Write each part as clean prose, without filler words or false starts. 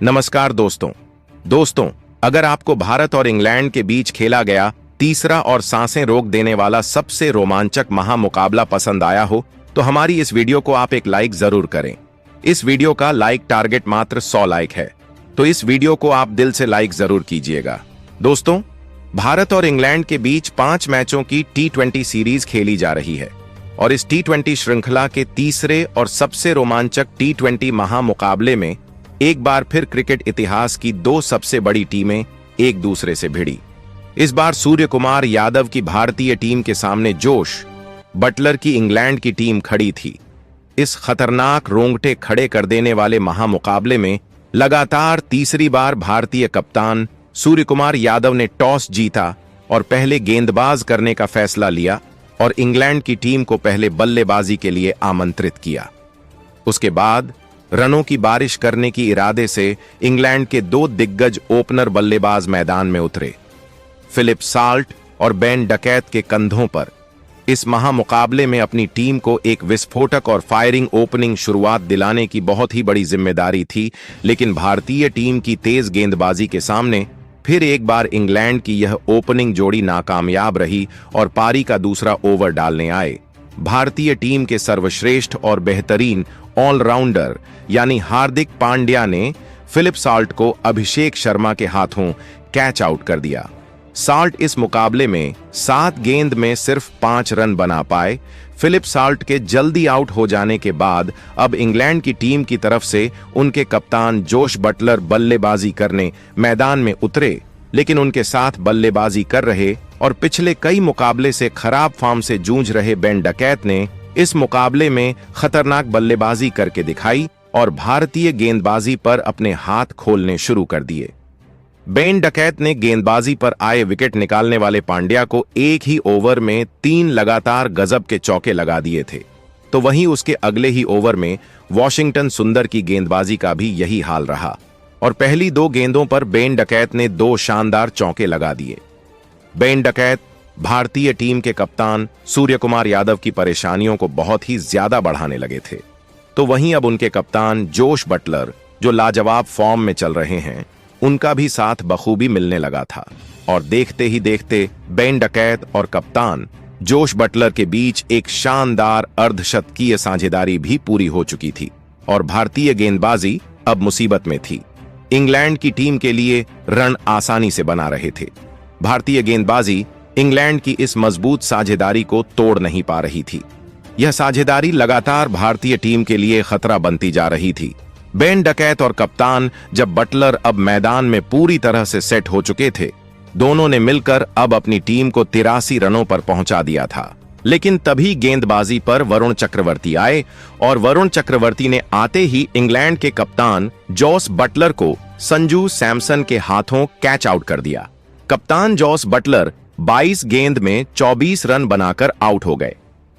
नमस्कार दोस्तों, अगर आपको भारत और इंग्लैंड के बीच खेला गया तीसरा और सांसें रोक देने वाला सबसे रोमांचक महामुकाबला पसंद आया हो तो हमारी इस वीडियो को आप एक लाइक जरूर करें। इस वीडियो का लाइक टारगेट मात्र 100 लाइक है, तो इस वीडियो को आप दिल से लाइक जरूर कीजिएगा। दोस्तों, भारत और इंग्लैंड के बीच 5 मैचों की T20 सीरीज खेली जा रही है और इस T20 श्रृंखला के तीसरे और सबसे रोमांचक T20 महामुकाबले में एक बार फिर क्रिकेट इतिहास की 2 सबसे बड़ी टीमें एक दूसरे से भिड़ी। इस बार सूर्य कुमार यादव की भारतीय टीम के सामने जोश बटलर की इंग्लैंड की टीम खड़ी थी। इस खतरनाक रोंगटे खड़े कर देने वाले महामुकाबले में लगातार तीसरी बार भारतीय कप्तान सूर्य कुमार यादव ने टॉस जीता और पहले गेंदबाज करने का फैसला लिया और इंग्लैंड की टीम को पहले बल्लेबाजी के लिए आमंत्रित किया। उसके बाद रनों की बारिश करने की इरादे से इंग्लैंड के 2 दिग्गज ओपनर बल्लेबाज मैदान में उतरे। फिलिप साल्ट और बेन डकैत के कंधों पर इस महामुकाबले में अपनी टीम को एक विस्फोटक और फायरिंग ओपनिंग शुरुआत दिलाने की बहुत ही बड़ी जिम्मेदारी थी, लेकिन भारतीय टीम की तेज गेंदबाजी के सामने फिर एक बार इंग्लैंड की यह ओपनिंग जोड़ी नाकामयाब रही और पारी का दूसरा ओवर डालने आए भारतीय टीम के सर्वश्रेष्ठ और बेहतरीन ऑलराउंडर यानी हार्दिक पांड्या ने फिलिप साल्ट को अभिषेक शर्मा के हाथों कैच आउट कर दिया। साल्ट इस मुकाबले में 7 गेंद में सिर्फ 5 रन बना पाए। फिलिप साल्ट के जल्दी आउट हो जाने के बाद अब इंग्लैंड की टीम की तरफ से उनके कप्तान जोश बटलर बल्लेबाजी करने मैदान में उतरे, लेकिन उनके साथ बल्लेबाजी कर रहे और पिछले कई मुकाबले से खराब फॉर्म से जूझ रहे बेन डकैत ने इस मुकाबले में खतरनाक बल्लेबाजी करके दिखाई और भारतीय गेंदबाजी पर अपने हाथ खोलने शुरू कर दिए। बेन डकैत ने गेंदबाजी पर आए विकेट निकालने वाले पांड्या को एक ही ओवर में 3 लगातार गजब के चौके लगा दिए थे, तो वहीं उसके अगले ही ओवर में वॉशिंगटन सुंदर की गेंदबाजी का भी यही हाल रहा और पहली 2 गेंदों पर बेन डकैत ने 2 शानदार चौके लगा दिए। बेन डकैत भारतीय टीम के कप्तान सूर्य कुमार यादव की परेशानियों को बहुत ही ज्यादा बढ़ाने लगे थे, तो वहीं अब उनके कप्तान जोश बटलर जो लाजवाब फॉर्म में चल रहे हैं उनका भी साथ बखूबी मिलने लगा था और देखते ही देखते बेन डकैत और कप्तान जोश बटलर के बीच एक शानदार अर्धशतकीय साझेदारी भी पूरी हो चुकी थी और भारतीय गेंदबाजी अब मुसीबत में थी। इंग्लैंड की टीम के लिए रन आसानी से बना रहे थे। भारतीय गेंदबाजी इंग्लैंड की इस मजबूत साझेदारी को तोड़ नहीं पा रही थी। यह साझेदारी लगातार भारतीय टीम के लिए खतरा बनती जा रही थी। बेन डकैत और कप्तान जब बटलर अब मैदान में पूरी तरह से सेट हो चुके थे, दोनों ने मिलकर अब अपनी टीम को 83 रनों पर पहुंचा दिया था, लेकिन तभी गेंदबाजी पर वरुण चक्रवर्ती आए और वरुण चक्रवर्ती ने आते ही इंग्लैंड के कप्तान जॉस बटलर को संजू सैमसन के हाथों कैच आउट कर दिया। कप्तान जॉस बटलर 22 गेंद में 24 रन बनाकर आउट हो गए।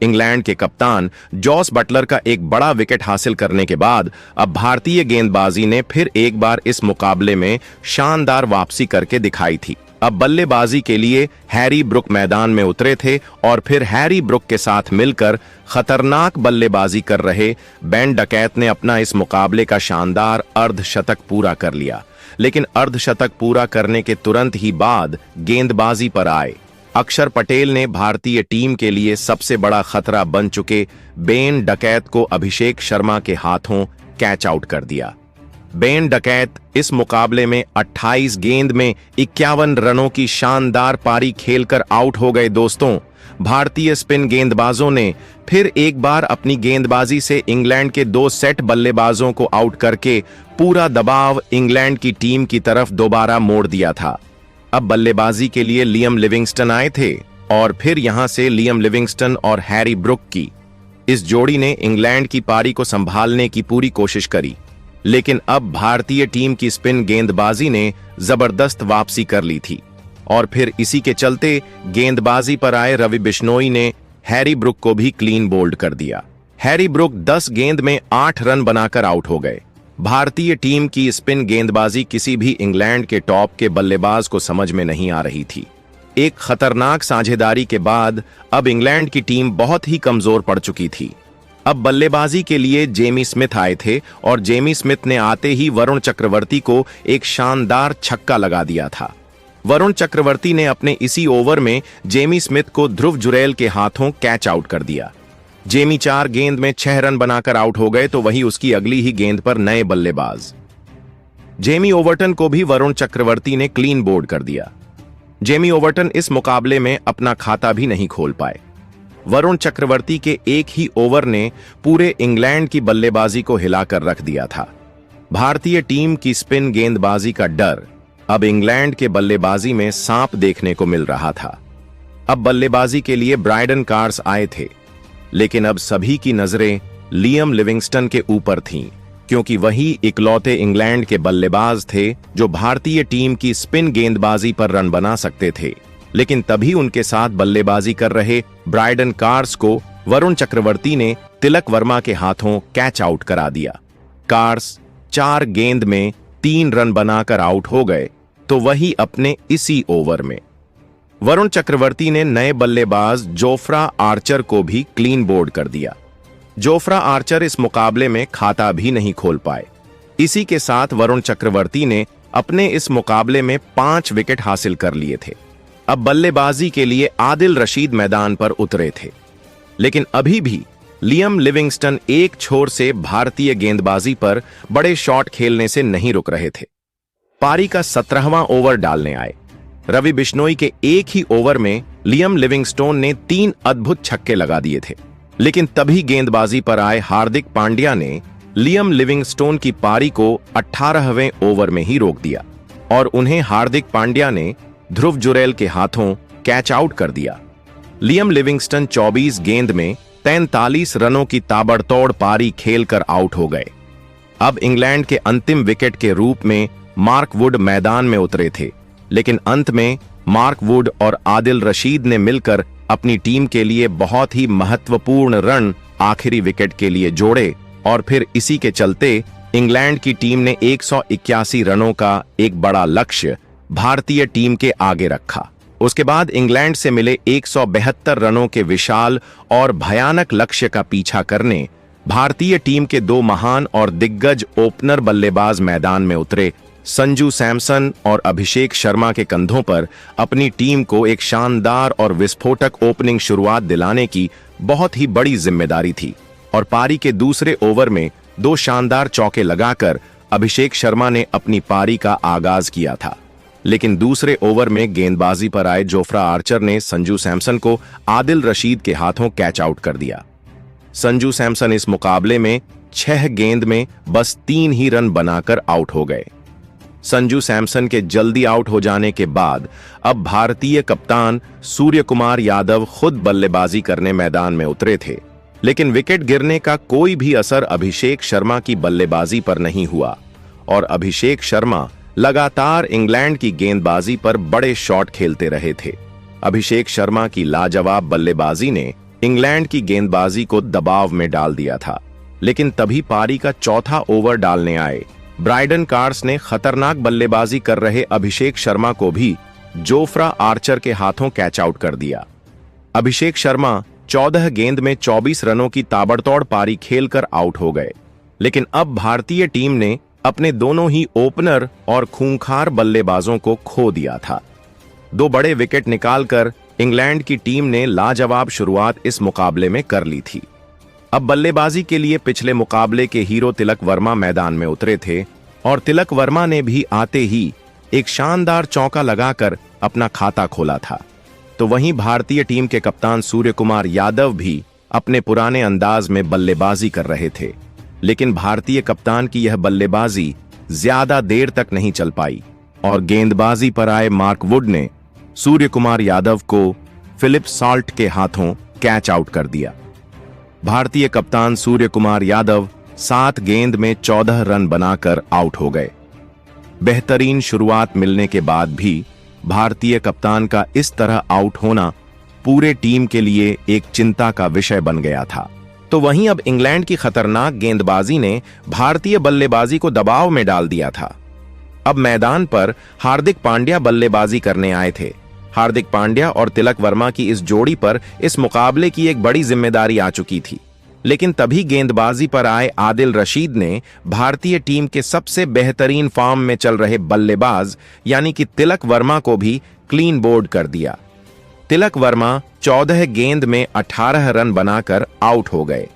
इंग्लैंड के कप्तान जॉस बटलर का एक बड़ा विकेट हासिल करने के बाद अब भारतीय गेंदबाजी ने फिर एक बार इस मुकाबले में शानदार वापसी करके दिखाई थी। अब बल्लेबाजी के लिए हैरी ब्रुक मैदान में उतरे थे और फिर हैरी ब्रुक के साथ मिलकर खतरनाक बल्लेबाजी कर रहे बेन डकैत ने अपना इस मुकाबले का शानदार अर्धशतक पूरा कर लिया, लेकिन अर्धशतक पूरा करने के तुरंत ही बाद गेंदबाजी पर आए अक्षर पटेल ने भारतीय टीम के लिए सबसे बड़ा खतरा बन चुके बेन डकैत को अभिषेक शर्मा के हाथों कैच आउट कर दिया। बेन डकैत इस मुकाबले में 28 गेंद में 51 रनों की शानदार पारी खेलकर आउट हो गए। दोस्तों, भारतीय स्पिन गेंदबाजों ने फिर एक बार अपनी गेंदबाजी से इंग्लैंड के 2 सेट बल्लेबाजों को आउट करके पूरा दबाव इंग्लैंड की टीम की तरफ दोबारा मोड़ दिया था। अब बल्लेबाजी के लिए लियम लिविंगस्टन आए थे और फिर यहां से लियम लिविंगस्टन और हैरी ब्रुक की इस जोड़ी ने इंग्लैंड की पारी को संभालने की पूरी कोशिश करी, लेकिन अब भारतीय टीम की स्पिन गेंदबाजी ने जबरदस्त वापसी कर ली थी और फिर इसी के चलते गेंदबाजी पर आए रवि बिश्नोई ने हैरी ब्रुक को भी क्लीन बोल्ड कर दिया। हैरी ब्रुक 10 गेंद में 8 रन बनाकर आउट हो गए। भारतीय टीम की स्पिन गेंदबाजी किसी भी इंग्लैंड के टॉप के बल्लेबाज को समझ में नहीं आ रही थी। एक खतरनाक साझेदारी के बाद अब इंग्लैंड की टीम बहुत ही कमजोर पड़ चुकी थी। अब बल्लेबाजी के लिए जेमी स्मिथ आए थे और जेमी स्मिथ ने आते ही वरुण चक्रवर्ती को एक शानदार छक्का लगा दिया था। वरुण चक्रवर्ती ने अपने इसी ओवर में जेमी स्मिथ को ध्रुव जुरैल के हाथों कैच आउट कर दिया। जेमी 4 गेंद में 6 रन बनाकर आउट हो गए तो वही उसकी अगली ही गेंद पर नए बल्लेबाज जेमी ओवर्टन को भी वरुण चक्रवर्ती ने क्लीन बोल्ड कर दिया। जेमी ओवर्टन इस मुकाबले में अपना खाता भी नहीं खोल पाए। वरुण चक्रवर्ती के एक ही ओवर ने पूरे इंग्लैंड की बल्लेबाजी को हिलाकर रख दिया था। भारतीय टीम की स्पिन गेंदबाजी का डर अब इंग्लैंड के बल्लेबाजी में सांप देखने को मिल रहा था। अब बल्लेबाजी के लिए ब्रायडन कार्स आए थे, लेकिन अब सभी की नजरें लियम लिविंगस्टन के ऊपर थीं, क्योंकि वही इकलौते इंग्लैंड के बल्लेबाज थे जो भारतीय टीम की स्पिन गेंदबाजी पर रन बना सकते थे। लेकिन तभी उनके साथ बल्लेबाजी कर रहे ब्रायडन कार्स को वरुण चक्रवर्ती ने तिलक वर्मा के हाथों कैच आउट करा दिया। कार्स 4 गेंद में 3 रन बनाकर आउट हो गए तो वही अपने इसी ओवर में वरुण चक्रवर्ती ने नए बल्लेबाज जोफ्रा आर्चर को भी क्लीन बोल्ड कर दिया। जोफ्रा आर्चर इस मुकाबले में खाता भी नहीं खोल पाए। इसी के साथ वरुण चक्रवर्ती ने अपने इस मुकाबले में 5 विकेट हासिल कर लिए थे। अब बल्लेबाजी के लिए आदिल रशीद मैदान पर उतरे थे, लेकिन अभी भी लियम लिविंगस्टन एक छोर से भारतीय गेंदबाजी पर बड़े शॉट खेलने से नहीं रुक रहे थे। पारी का 17वां ओवर डालने आए। रवि बिश्नोई के एक ही ओवर में लियम लिविंगस्टोन ने 3 अद्भुत छक्के लगा दिए थे, लेकिन तभी गेंदबाजी पर आए हार्दिक पांड्या ने लियम लिविंगस्टोन की पारी को 18वें ओवर में ही रोक दिया और उन्हें हार्दिक पांड्या ने ध्रुव जुरैल के हाथों कैच आउट कर दिया। लियम लिविंगस्टन 24 गेंद में 43 रनों की ताबड़तोड़ पारी खेलकर आउट हो गए। अब इंग्लैंड के अंतिम विकेट के रूप में मार्क वुड मैदान में उतरे थे, लेकिन अंत में मार्क वुड और आदिल रशीद ने मिलकर अपनी टीम के लिए बहुत ही महत्वपूर्ण रन आखिरी विकेट के लिए जोड़े और फिर इसी के चलते इंग्लैंड की टीम ने 181 रनों का एक बड़ा लक्ष्य भारतीय टीम के आगे रखा। उसके बाद इंग्लैंड से मिले 172 रनों के विशाल और भयानक लक्ष्य का पीछा करने भारतीय टीम के 2 महान और दिग्गज ओपनर बल्लेबाज मैदान में उतरे। संजू सैमसन और अभिषेक शर्मा के कंधों पर अपनी टीम को एक शानदार और विस्फोटक ओपनिंग शुरुआत दिलाने की बहुत ही बड़ी जिम्मेदारी थी और पारी के दूसरे ओवर में 2 शानदार चौके लगाकर अभिषेक शर्मा ने अपनी पारी का आगाज किया था। लेकिन दूसरे ओवर में गेंदबाजी पर आए जोफ्रा आर्चर ने संजू सैमसन को आदिल रशीद के हाथों कैच आउट कर दिया। संजू सैमसन इस मुकाबले में 6 गेंद में बस 3 ही रन बनाकर आउट हो गए। संजू सैमसन के जल्दी आउट हो जाने के बाद अब भारतीय कप्तान सूर्य कुमार यादव खुद बल्लेबाजी करने मैदान में उतरे थे, लेकिन विकेट गिरने का कोई भी असर अभिषेक शर्मा की बल्लेबाजी पर नहीं हुआ और अभिषेक शर्मा लगातार इंग्लैंड की गेंदबाजी पर बड़े शॉट खेलते रहे थे। अभिषेक शर्मा की लाजवाब बल्लेबाजी ने इंग्लैंड की गेंदबाजी को दबाव में डाल दिया था, लेकिन तभी पारी का चौथा ओवर डालने आए ब्रायडन कार्स ने खतरनाक बल्लेबाजी कर रहे अभिषेक शर्मा को भी जोफ्रा आर्चर के हाथों कैच आउट कर दिया। अभिषेक शर्मा 14 गेंद में 24 रनों की ताबड़तोड़ पारी खेलकर आउट हो गए, लेकिन अब भारतीय टीम ने अपने दोनों ही ओपनर और खूंखार बल्लेबाजों को खो दिया था। 2 बड़े विकेट निकालकर इंग्लैंड की टीम ने लाजवाब शुरुआत इस मुकाबले में कर ली थी। अब बल्लेबाजी के लिए पिछले मुकाबले के हीरो तिलक वर्मा मैदान में उतरे थे और तिलक वर्मा ने भी आते ही एक शानदार चौका लगाकर अपना खाता खोला था। तो वहीं भारतीय टीम के कप्तान सूर्य कुमार यादव भी अपने पुराने अंदाज में बल्लेबाजी कर रहे थे, लेकिन भारतीय कप्तान की यह बल्लेबाजी ज्यादा देर तक नहीं चल पाई और गेंदबाजी पर आए मार्क वुड ने सूर्य कुमार यादव को फिलिप सॉल्ट के हाथों कैच आउट कर दिया। भारतीय कप्तान सूर्य कुमार यादव 7 गेंद में 14 रन बनाकर आउट हो गए। बेहतरीन शुरुआत मिलने के बाद भी भारतीय कप्तान का इस तरह आउट होना पूरे टीम के लिए एक चिंता का विषय बन गया था। तो वहीं अब इंग्लैंड की खतरनाक गेंदबाजी ने भारतीय बल्लेबाजी को दबाव में डाल दिया था। अब मैदान पर हार्दिक पांड्या बल्लेबाजी करने आए थे। हार्दिक पांड्या और तिलक वर्मा की इस जोड़ी पर इस मुकाबले की एक बड़ी जिम्मेदारी आ चुकी थी। लेकिन तभी गेंदबाजी पर आए आदिल रशीद ने भारतीय टीम के सबसे बेहतरीन फॉर्म में चल रहे बल्लेबाज यानी कि तिलक वर्मा को भी क्लीन बोल्ड कर दिया। तिलक वर्मा 14 गेंद में 18 रन बनाकर आउट हो गए।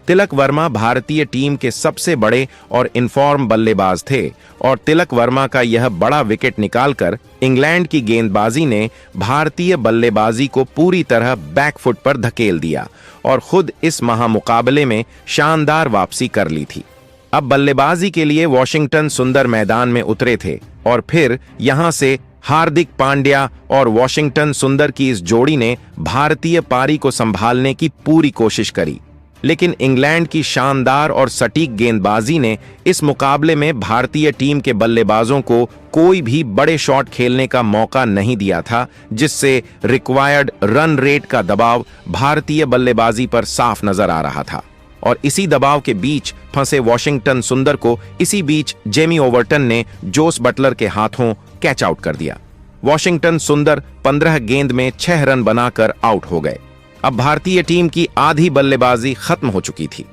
तिलक वर्मा भारतीय टीम के सबसे बड़े और इनफॉर्म बल्लेबाज थे और तिलक वर्मा का यह बड़ा विकेट निकालकर इंग्लैंड की गेंदबाजी ने भारतीय बल्लेबाजी को पूरी तरह बैकफुट पर धकेल दिया और खुद इस महामुकाबले में शानदार वापसी कर ली थी। अब बल्लेबाजी के लिए वॉशिंगटन सुंदर मैदान में उतरे थे और फिर यहां से हार्दिक पांड्या और वॉशिंगटन सुंदर की इस जोड़ी ने भारतीय पारी को संभालने की पूरी कोशिश करी, लेकिन इंग्लैंड की शानदार और सटीक गेंदबाजी ने इस मुकाबले में भारतीय टीम के बल्लेबाजों को कोई भी बड़े शॉट खेलने का मौका नहीं दिया था, जिससे रिक्वायर्ड रन रेट का दबाव भारतीय बल्लेबाजी पर साफ नजर आ रहा था। और इसी दबाव के बीच फंसे वॉशिंगटन सुंदर को इसी बीच जेमी ओवर्टन ने जोस बटलर के हाथों कैच आउट कर दिया। वॉशिंगटन सुंदर 15 गेंद में 6 रन बनाकर आउट हो गए। अब भारतीय टीम की आधी बल्लेबाजी खत्म हो चुकी थी।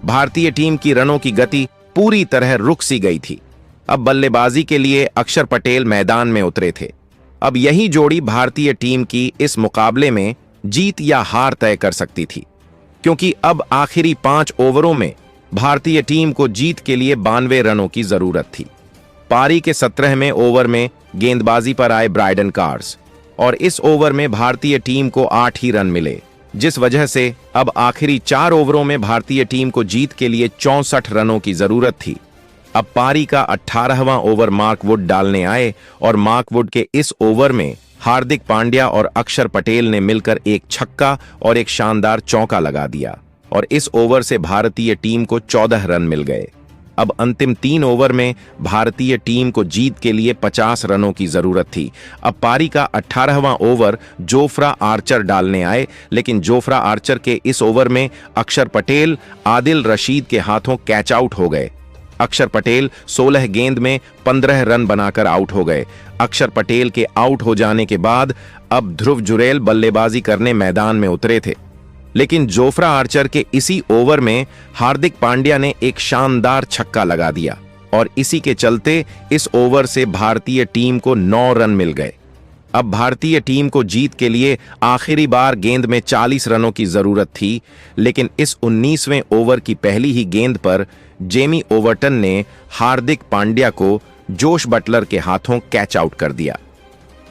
भारतीय टीम की रनों की गति पूरी तरह रुक सी गई थी। अब बल्लेबाजी के लिए अक्षर पटेल मैदान में उतरे थे। अब यही जोड़ी भारतीय टीम की इस मुकाबले में जीत या हार तय कर सकती थी, क्योंकि अब आखिरी 5 ओवरों में भारतीय टीम को जीत के लिए 92 रनों की जरूरत थी। पारी के 17वें ओवर में गेंदबाजी पर आए ब्राइडन कार्स और इस ओवर में भारतीय टीम को 8 ही रन मिले, जिस वजह से अब आखिरी 4 ओवरों में भारतीय टीम को जीत के लिए 64 रनों की जरूरत थी। अब पारी का 18वां ओवर मार्क वुड डालने आए और मार्क वुड के इस ओवर में हार्दिक पांड्या और अक्षर पटेल ने मिलकर एक छक्का और एक शानदार चौका लगा दिया और इस ओवर से भारतीय टीम को 14 रन मिल गए। अब अंतिम 3 ओवर में भारतीय टीम को जीत के लिए 50 रनों की जरूरत थी। अब पारी का 18वां ओवर जोफ्रा आर्चर डालने आए, लेकिन जोफ्रा आर्चर के इस ओवर में अक्षर पटेल आदिल रशीद के हाथों कैच आउट हो गए। अक्षर पटेल 16 गेंद में 15 रन बनाकर आउट हो गए। अक्षर पटेल के आउट हो जाने के बाद अब ध्रुव जुरैल बल्लेबाजी करने मैदान में उतरे थे, लेकिन जोफ्रा आर्चर के इसी ओवर में हार्दिक पांड्या ने एक शानदार छक्का लगा दिया और इसी के चलते इस ओवर से भारतीय टीम को 9 रन मिल गए। अब भारतीय टीम को जीत के लिए आखिरी बार गेंद में 40 रनों की जरूरत थी, लेकिन इस 19वें ओवर की पहली ही गेंद पर जेमी ओवर्टन ने हार्दिक पांड्या को जोश बटलर के हाथों कैच आउट कर दिया।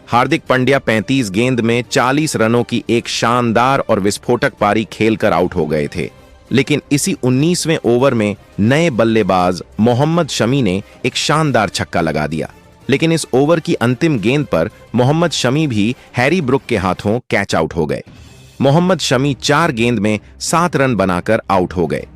हार्दिक पांड्या 35 गेंद में 40 रनों की एक शानदार और विस्फोटक पारी खेलकर आउट हो गए थे, लेकिन इसी 19वें ओवर में नए बल्लेबाज मोहम्मद शमी ने एक शानदार छक्का लगा दिया, लेकिन इस ओवर की अंतिम गेंद पर मोहम्मद शमी भी हैरी ब्रुक के हाथों कैच आउट हो गए। मोहम्मद शमी 4 गेंद में 7 रन बनाकर आउट हो गए।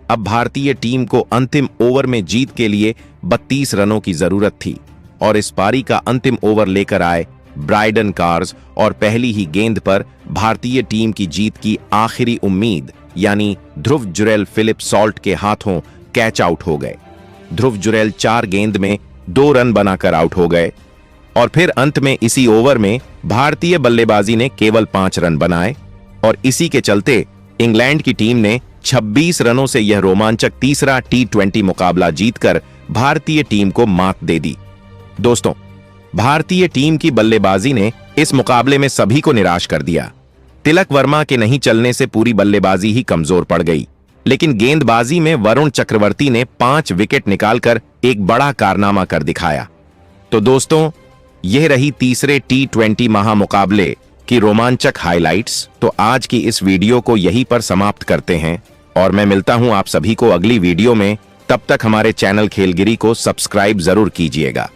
अब भारतीय टीम को अंतिम ओवर में जीत के लिए 32 रनों की जरूरत थी और इस पारी का अंतिम ओवर लेकर आए ब्राइडन कार्स और पहली ही गेंद पर भारतीय टीम की जीत की आखिरी उम्मीद यानी ध्रुव जुरैल फिलिप सॉल्ट के हाथों कैच आउट हो गए। ध्रुव जुरैल 4 गेंद में 2 रन बनाकर आउट हो गए और फिर अंत में इसी ओवर में भारतीय बल्लेबाजी ने केवल 5 रन बनाए और इसी के चलते इंग्लैंड की टीम ने 26 रनों से यह रोमांचक तीसरा T20 मुकाबला जीतकर भारतीय टीम को मात दे दी। दोस्तों, भारतीय टीम की बल्लेबाजी ने इस मुकाबले में सभी को निराश कर दिया। तिलक वर्मा के नहीं चलने से पूरी बल्लेबाजी ही कमजोर पड़ गई, लेकिन गेंदबाजी में वरुण चक्रवर्ती ने 5 विकेट निकालकर एक बड़ा कारनामा कर दिखाया। तो दोस्तों, यह रही तीसरे T20 महामुकाबले की रोमांचक हाइलाइट्स। तो आज की इस वीडियो को यहीं पर समाप्त करते हैं और मैं मिलता हूं आप सभी को अगली वीडियो में। तब तक हमारे चैनल खेलगिरी को सब्सक्राइब जरूर कीजिएगा।